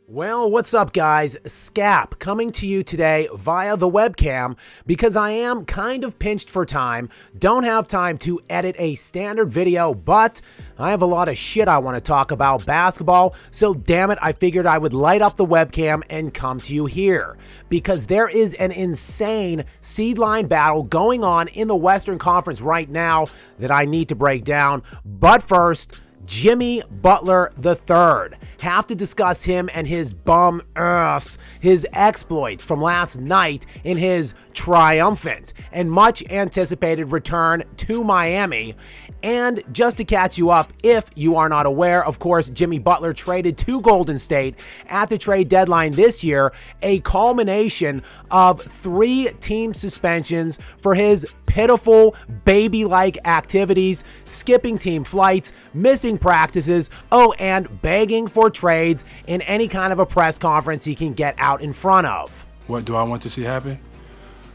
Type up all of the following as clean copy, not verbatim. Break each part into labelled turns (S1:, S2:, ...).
S1: Well, what's up, guys? Skap coming to you today via the webcam because I am kind of pinched for time. Don't have time to edit a standard video, but I have a lot of shit I want to talk about basketball, so damn it, I figured I would light up the webcam and come to you here because there is an insane seed line battle going on in the Western Conference right now that I need to break down. But first, Jimmy Butler III. Have to discuss him and his bum ass, his exploits from last night in his triumphant and much anticipated return to Miami. And just to catch you up, if you are not aware, of course, Jimmy Butler traded to Golden State at the trade deadline this year, a culmination of 3 team suspensions for his pitiful baby-like activities, skipping team flights, missing practices, and begging for trades in any kind of a press conference he can get out in front of.
S2: What do I want to see happen?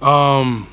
S2: I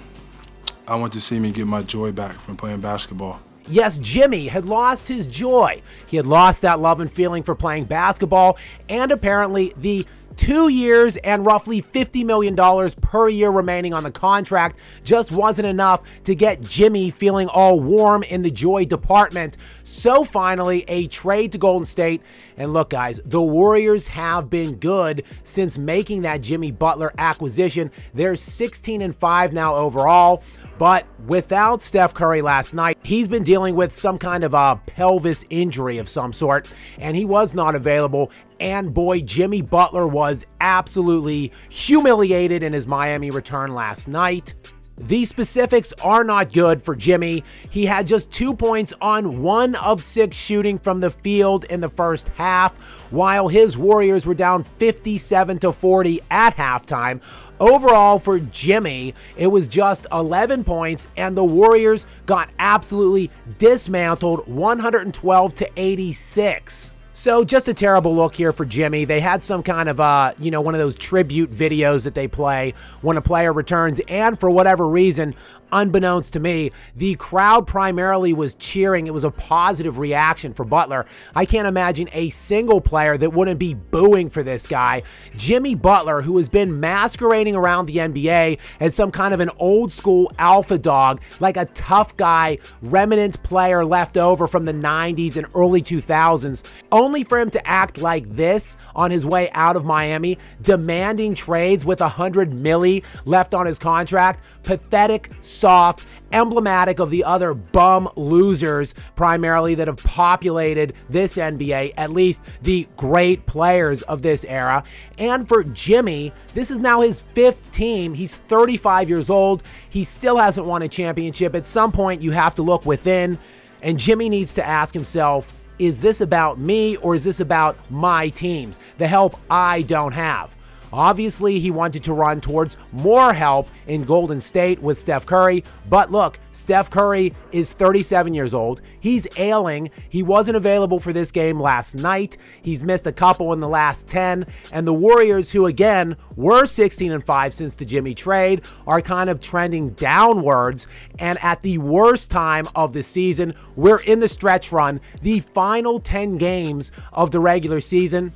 S2: want to see me get my joy back from playing basketball.
S1: Yes, Jimmy had lost his joy. He had lost that love and feeling for playing basketball, and apparently the 2 years and roughly $50 million per year remaining on the contract just wasn't enough to get Jimmy feeling all warm in the joy department. So finally, a trade to Golden State. And look, guys, the Warriors have been good since making that Jimmy Butler acquisition. They're 16-5 now overall. But without Steph Curry last night, he's been dealing with some kind of a pelvis injury of some sort, and he was not available. And boy, Jimmy Butler was absolutely humiliated in his Miami return last night. The specifics are not good for Jimmy. He had just 2 points on 1 of 6 shooting from the field in the first half, while his Warriors were down 57-40 at halftime. Overall, for Jimmy, it was just 11 points, and the Warriors got absolutely dismantled 112-86. So just a terrible look here for Jimmy. They had some kind of, one of those tribute videos that they play when a player returns, and for whatever reason, unbeknownst to me, the crowd primarily was cheering. It was a positive reaction for Butler. I can't imagine a single player that wouldn't be booing for this guy. Jimmy Butler, who has been masquerading around the NBA as some kind of an old school alpha dog, like a tough guy, remnant player left over from the 90s and early 2000s, only for him to act like this on his way out of Miami, demanding trades with $100 million left on his contract. Pathetic, soft, emblematic of the other bum losers primarily that have populated this NBA, at least the great players of this era. And for Jimmy, this is now his 5th team. He's 35 years old. He still hasn't won a championship. At some point, you have to look within, and Jimmy needs to ask himself, is this about me or is this about my teams, the help I don't have? Obviously, he wanted to run towards more help in Golden State with Steph Curry. But look, Steph Curry is 37 years old. He's ailing. He wasn't available for this game last night. He's missed a couple in the last 10. And the Warriors, who again were 16-5 since the Jimmy trade, are kind of trending downwards. And at the worst time of the season, we're in the stretch run, the final 10 games of the regular season.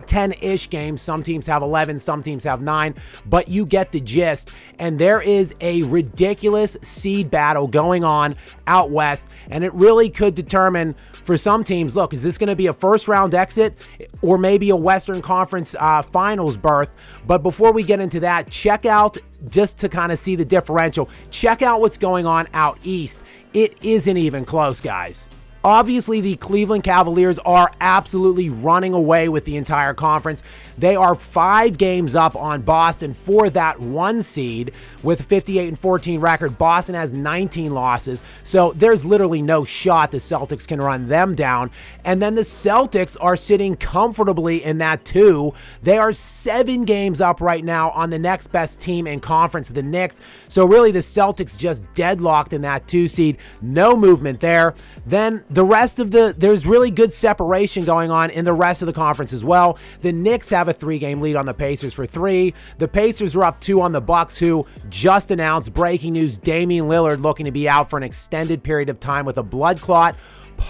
S1: 10-ish games. Some teams have 11, some teams have 9, but you get the gist. And there is a ridiculous seed battle going on out west, and it really could determine for some teams, look, is this going to be a first-round exit or maybe a Western Conference Finals berth? But before we get into that, check out, just to kind of see the differential, check out what's going on out east. It isn't even close, guys. Obviously, the Cleveland Cavaliers are absolutely running away with the entire conference. They are 5 games up on Boston for that 1 seed with a 58-14 record. Boston has 19 losses, so there's literally no shot the Celtics can run them down. And then the Celtics are sitting comfortably in that 2. They are 7 games up right now on the next best team in conference, the Knicks. So really, the Celtics just deadlocked in that 2 seed. No movement there. Then the rest of there's really good separation going on in the rest of the conference as well. The Knicks have a 3-game lead on the Pacers for 3. The Pacers are up 2 on the Bucks, who just announced breaking news: Damian Lillard looking to be out for an extended period of time with a blood clot.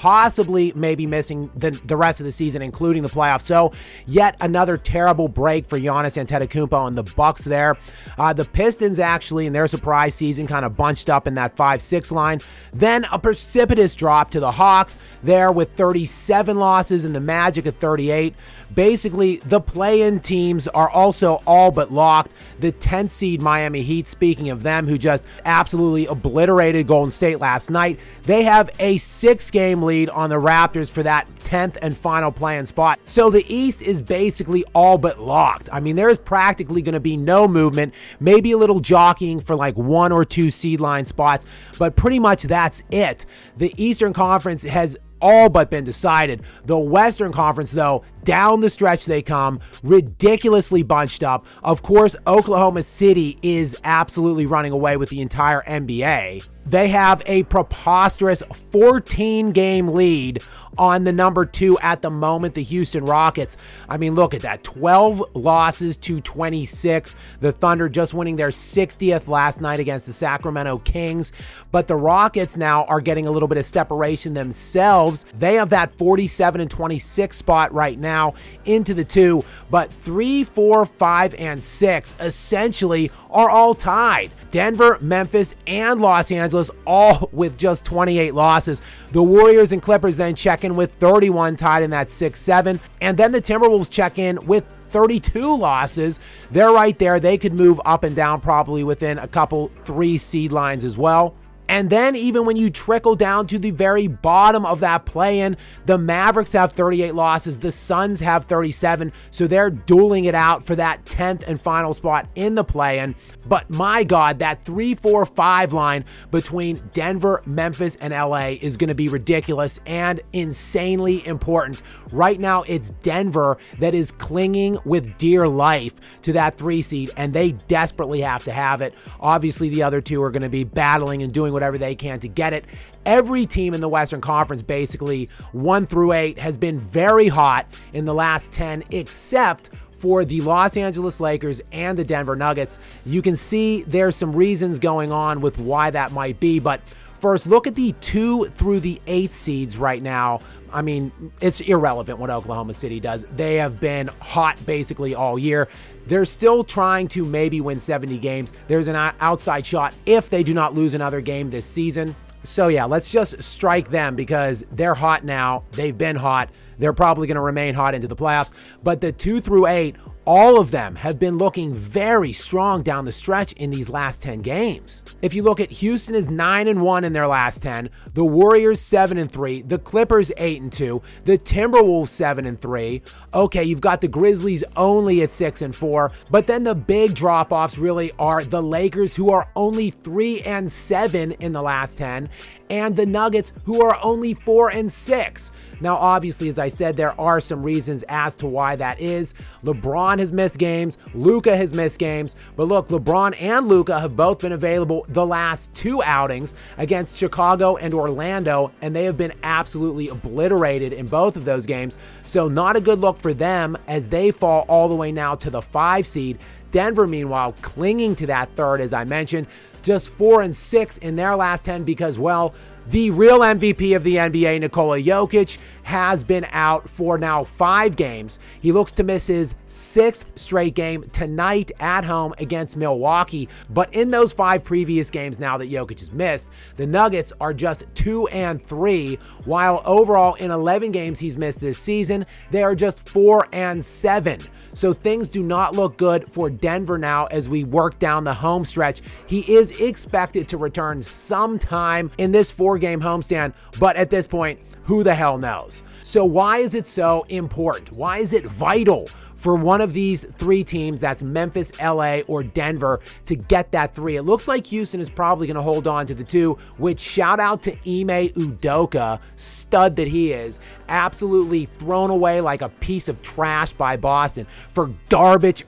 S1: possibly maybe missing the rest of the season, including the playoffs. So yet another terrible break for Giannis Antetokounmpo and the Bucks there. The Pistons actually in their surprise season kind of bunched up in that 5-6 line. Then a precipitous drop to the Hawks there with 37 losses and the Magic at 38. Basically, the play-in teams are also all but locked. The 10th seed Miami Heat, speaking of them, who just absolutely obliterated Golden State last night, they have a 6-game lead on the Raptors for that 10th and final play-in spot. So the East is basically all but locked. I mean, there's practically going to be no movement, maybe a little jockeying for like 1 or 2 seed line spots, but pretty much that's it. The Eastern Conference has all but been decided. The Western Conference, though, down the stretch they come, ridiculously bunched up. Of course, Oklahoma City is absolutely running away with the entire NBA. They have a preposterous 14-game lead on the number 2 at the moment, the Houston Rockets. I mean, look at that, 12 losses to 26. The Thunder just winning their 60th last night against the Sacramento Kings. But the Rockets now are getting a little bit of separation themselves. They have that 47 and 26 spot right now into the 2, but 3, 4, 5, and 6 essentially are all tied. Denver, Memphis, and Los Angeles all with just 28 losses. The Warriors and Clippers then check in with 31 tied in that 6-7. And then the Timberwolves check in with 32 losses. They're right there. They could move up and down probably within a couple 3 seed lines as well. And then even when you trickle down to the very bottom of that play-in, the Mavericks have 38 losses, the Suns have 37, so they're dueling it out for that 10th and final spot in the play-in. But my God, that 3, 4, 5 line between Denver, Memphis, and LA is going to be ridiculous and insanely important. Right now, it's Denver that is clinging with dear life to that 3 seed, and they desperately have to have it. Obviously, the other 2 are going to be battling and doing whatever they can to get it. Every team in the Western Conference, basically 1 through 8, has been very hot in the last 10, except for the Los Angeles Lakers and the Denver Nuggets. You can see there's some reasons going on with why that might be, but first, look at the 2 through the 8 seeds right now. I mean, it's irrelevant what Oklahoma City does. They have been hot basically all year. They're still trying to maybe win 70 games. There's an outside shot if they do not lose another game this season. So yeah, let's just strike them because they're hot now. They've been hot. They're probably going to remain hot into the playoffs. But the 2 through 8, all of them have been looking very strong down the stretch in these last 10 games. If you look at Houston is 9-1 in their last 10, the Warriors 7-3, the Clippers 8-2, the Timberwolves 7-3. Okay, you've got the Grizzlies only at 6-4, but then the big drop-offs really are the Lakers, who are only 3-7 in the last 10, and the Nuggets, who are only 4-6. Now, obviously, as I said, there are some reasons as to why that is. LeBron has missed games. Luka has missed games. But look, LeBron and Luka have both been available the last 2 outings against Chicago and Orlando, and they have been absolutely obliterated in both of those games. So not a good look for them as they fall all the way now to the 5 seed. Denver, meanwhile, clinging to that 3rd, as I mentioned, just 4-6 in their last 10 because, well, the real MVP of the NBA, Nikola Jokic, has been out for now 5 games. He looks to miss his 6th straight game tonight at home against Milwaukee. But in those 5 previous games now that Jokic has missed, the Nuggets are just 2-3, while overall in 11 games he's missed this season, they are just 4-7. So things do not look good for Denver now as we work down the home stretch. He is expected to return sometime in this 4-game homestand, but at this point, who the hell knows? So why is it so important? Why is it vital for one of these 3 teams, that's Memphis, LA, or Denver, to get that 3? It looks like Houston is probably going to hold on to the 2, which shout out to Ime Udoka, stud that he is, absolutely thrown away like a piece of trash by Boston for garbage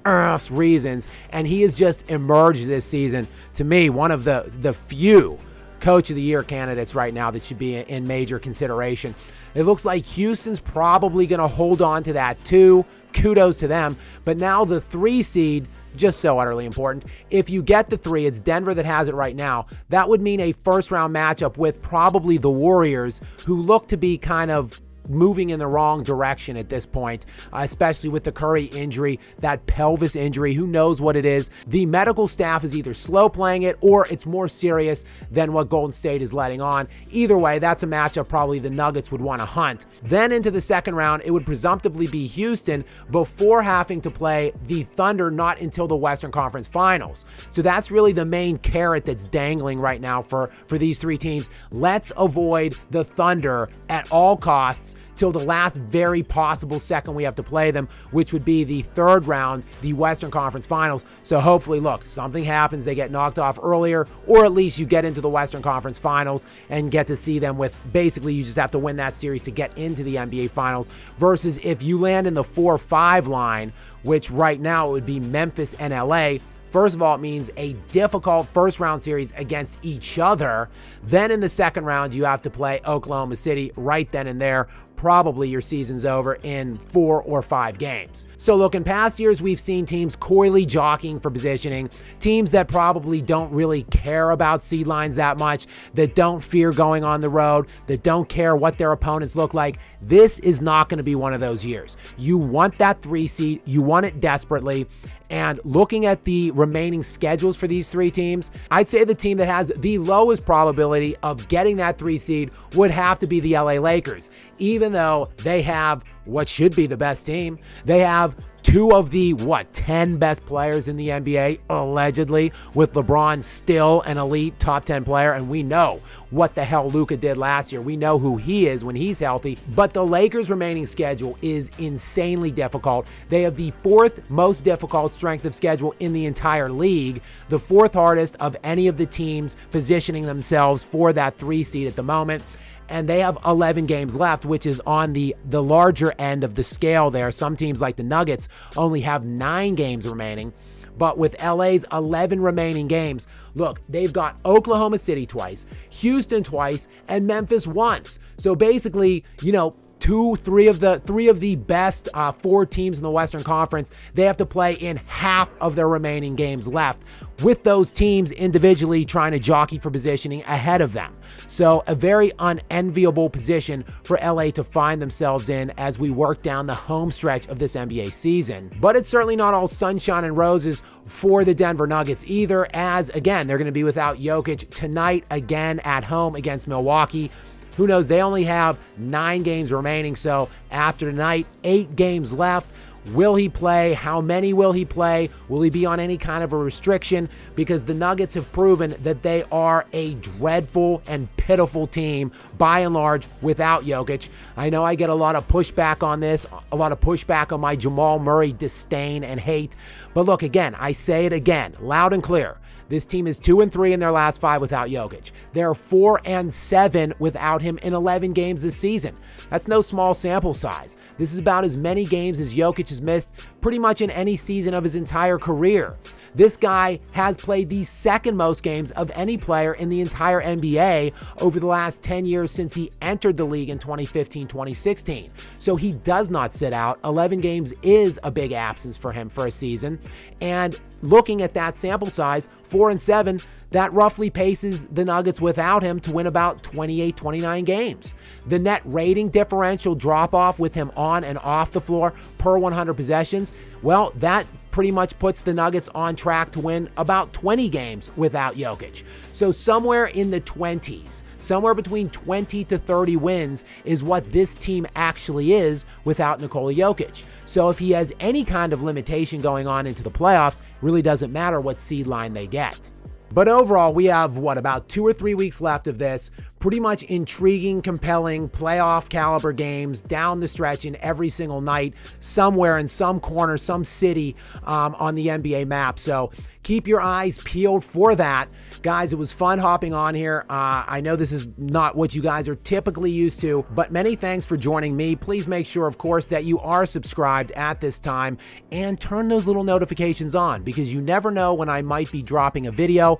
S1: reasons, and he has just emerged this season, to me, one of the few Coach of the Year candidates right now that should be in major consideration. It looks like Houston's probably going to hold on to that too. Kudos to them. But now the 3 seed, just so utterly important. If you get the 3, it's Denver that has it right now. That would mean a first-round matchup with probably the Warriors, who look to be kind of moving in the wrong direction at this point, especially with the Curry injury, that pelvis injury. Who knows what it is? The medical staff is either slow playing it or it's more serious than what Golden State is letting on. Either way, that's a matchup probably the Nuggets would want to hunt. Then into the second round, it would presumptively be Houston before having to play the Thunder not until the Western Conference Finals. So that's really the main carrot that's dangling right now for these 3 teams. Let's avoid the Thunder at all costs till the last very possible second we have to play them, which would be the third round, the Western Conference Finals. So hopefully, look, something happens, they get knocked off earlier, or at least you get into the Western Conference Finals and get to see them with, basically, you just have to win that series to get into the NBA Finals, versus if you land in the 4-5 line, which right now it would be Memphis and LA. First of all, it means a difficult first round series against each other. Then in the second round, you have to play Oklahoma City right then and there. Probably your season's over in 4 or 5 games. So look, in past years, we've seen teams coyly jockeying for positioning, teams that probably don't really care about seed lines that much, that don't fear going on the road, that don't care what their opponents look like. This is not going to be one of those years. You want that 3 seed, you want it desperately. And looking at the remaining schedules for these 3 teams, I'd say the team that has the lowest probability of getting that 3 seed would have to be the LA Lakers, even though they have what should be the best team. They have 2 of the, 10 best players in the NBA, allegedly, with LeBron still an elite top 10 player. And we know what the hell Luka did last year. We know who he is when he's healthy. But the Lakers' remaining schedule is insanely difficult. They have the 4th most difficult strength of schedule in the entire league, the 4th hardest of any of the teams positioning themselves for that 3 seed at the moment. And they have 11 games left, which is on the larger end of the scale there. Some teams like the Nuggets only have 9 games remaining. But with LA's 11 remaining games, look, they've got Oklahoma City twice, Houston twice, and Memphis once. So basically, 3 of the best 4 teams in the Western Conference, they have to play in half of their remaining games left, with those teams individually trying to jockey for positioning ahead of them. So a very unenviable position for LA to find themselves in as we work down the home stretch of this NBA season. But it's certainly not all sunshine and roses for the Denver Nuggets either, as again, they're going to be without Jokic tonight again at home against Milwaukee. Who knows? They only have 9 games remaining. So after tonight, 8 games left. Will he play? How many will he play? Will he be on any kind of a restriction? Because the Nuggets have proven that they are a dreadful and pitiful team, by and large, without Jokic. I know I get a lot of pushback on this, a lot of pushback on my Jamal Murray disdain and hate. But look, again, I say it again, loud and clear. This team is 2-3 in their last 5 without Jokic. They're 4-7 without him in 11 games this season. That's no small sample size. This is about as many games as Jokic has missed pretty much in any season of his entire career. This guy has played the 2nd most games of any player in the entire NBA over the last 10 years since he entered the league in 2015-2016. So he does not sit out. 11 games is a big absence for him for a season. And looking at that sample size, 4-7, that roughly paces the Nuggets without him to win about 28, 29 games. The net rating differential drop-off with him on and off the floor per 100 possessions, well, that pretty much puts the Nuggets on track to win about 20 games without Jokic. So somewhere in the 20s, somewhere between 20 to 30 wins is what this team actually is without Nikola Jokic. So if he has any kind of limitation going on into the playoffs, really doesn't matter what seed line they get. But overall, we have, about 2 or 3 weeks left of this. Pretty much intriguing, compelling, playoff caliber games down the stretch in every single night, somewhere in some corner, some city on the NBA map. So keep your eyes peeled for that. Guys, it was fun hopping on here. I know this is not what you guys are typically used to, but many thanks for joining me. Please make sure, of course, that you are subscribed at this time and turn those little notifications on, because you never know when I might be dropping a video.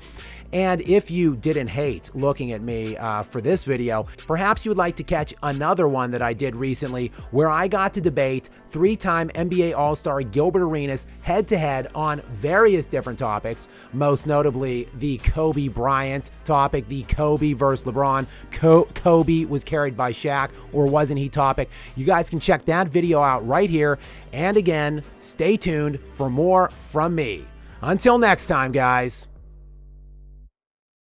S1: And if you didn't hate looking at me for this video. Perhaps you would like to catch another one that I did recently where I got to debate 3-time NBA All-Star Gilbert Arenas head-to-head on various different topics, most notably the Kobe Bryant topic, the Kobe versus LeBron. Kobe was carried by Shaq, or wasn't he topic. You guys can check that video out right here. And again, stay tuned for more from me. Until next time, guys.